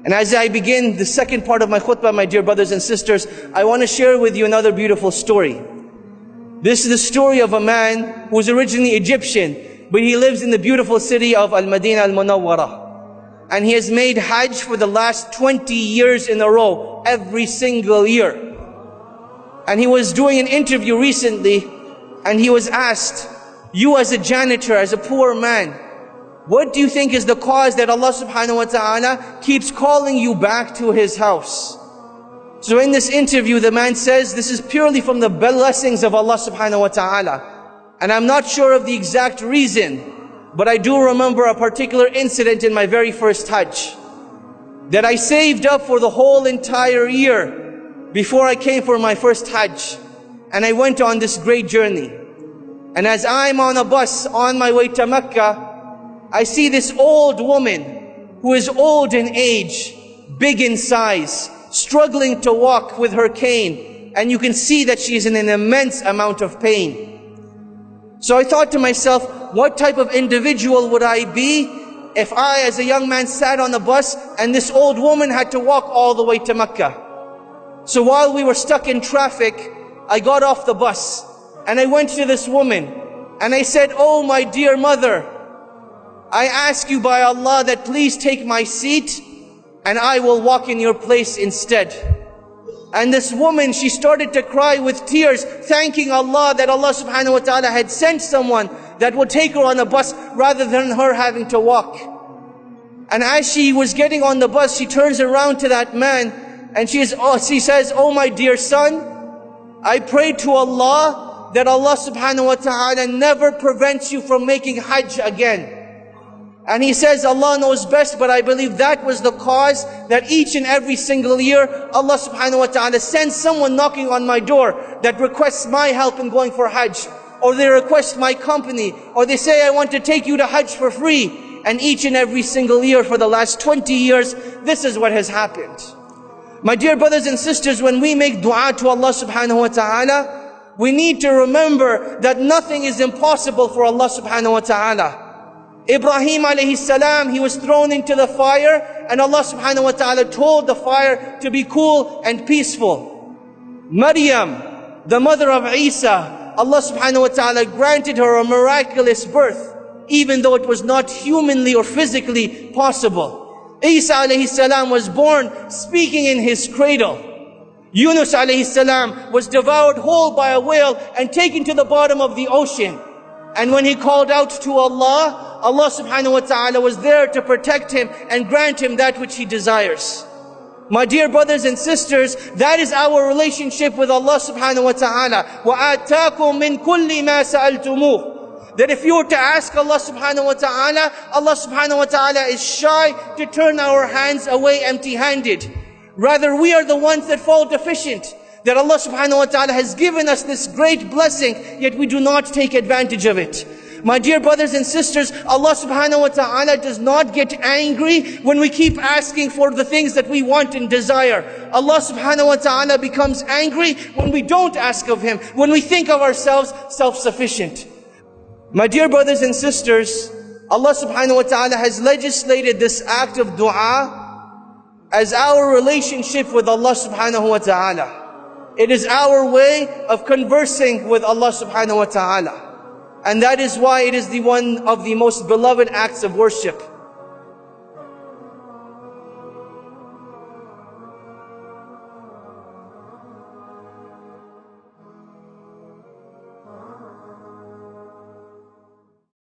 And as I begin the second part of my khutbah, my dear brothers and sisters, I want to share with you another beautiful story. This is the story of a man who was originally Egyptian, but he lives in the beautiful city of Al-Madinah Al-Munawwarah. And he has made Hajj for the last 20 years in a row, every single year. And he was doing an interview recently, and he was asked, you as a janitor, as a poor man, what do you think is the cause that Allah subhanahu wa ta'ala keeps calling you back to His house? So in this interview, the man says, this is purely from the blessings of Allah subhanahu wa ta'ala. And I'm not sure of the exact reason, but I do remember a particular incident in my very first Hajj, that I saved up for the whole entire year before I came for my first Hajj. And I went on this great journey. And as I'm on a bus on my way to Mecca, I see this old woman who is old in age, big in size, struggling to walk with her cane. And you can see that she is in an immense amount of pain. So I thought to myself, what type of individual would I be if I as a young man sat on the bus and this old woman had to walk all the way to Mecca? So while we were stuck in traffic, I got off the bus and I went to this woman and I said, oh my dear mother, I ask you by Allah that please take my seat and I will walk in your place instead. And this woman, she started to cry with tears, thanking Allah that Allah subhanahu wa ta'ala had sent someone that would take her on a bus rather than her having to walk. And as she was getting on the bus, she turns around to that man and she says, oh my dear son, I pray to Allah that Allah subhanahu wa ta'ala never prevents you from making Hajj again. And he says, Allah knows best, but I believe that was the cause that each and every single year, Allah subhanahu wa ta'ala sends someone knocking on my door that requests my help in going for Hajj. Or they request my company, or they say, I want to take you to Hajj for free. And each and every single year for the last 20 years, this is what has happened. My dear brothers and sisters, when we make dua to Allah subhanahu wa ta'ala, we need to remember that nothing is impossible for Allah subhanahu wa ta'ala. Ibrahim alayhi salam, he was thrown into the fire, and Allah subhanahu wa ta'ala told the fire to be cool and peaceful. Maryam, the mother of Isa, Allah subhanahu wa ta'ala granted her a miraculous birth, even though it was not humanly or physically possible. Isa alayhi salam was born speaking in his cradle. Yunus alayhi salam was devoured whole by a whale and taken to the bottom of the ocean. And when he called out to Allah, Allah subhanahu wa ta'ala was there to protect him and grant him that which he desires. My dear brothers and sisters, that is our relationship with Allah subhanahu wa ta'ala. وَآتَاكُم مِّن كُلِّ مَا سَأَلْتُمُوهُ. That if you were to ask Allah subhanahu wa ta'ala, Allah subhanahu wa ta'ala is shy to turn our hands away empty-handed. Rather, we are the ones that fall deficient. That Allah subhanahu wa ta'ala has given us this great blessing, yet we do not take advantage of it. My dear brothers and sisters, Allah subhanahu wa ta'ala does not get angry when we keep asking for the things that we want and desire. Allah subhanahu wa ta'ala becomes angry when we don't ask of Him, when we think of ourselves self-sufficient. My dear brothers and sisters, Allah subhanahu wa ta'ala has legislated this act of dua as our relationship with Allah subhanahu wa ta'ala. It is our way of conversing with Allah subhanahu wa ta'ala. And that is why it is one of the most beloved acts of worship.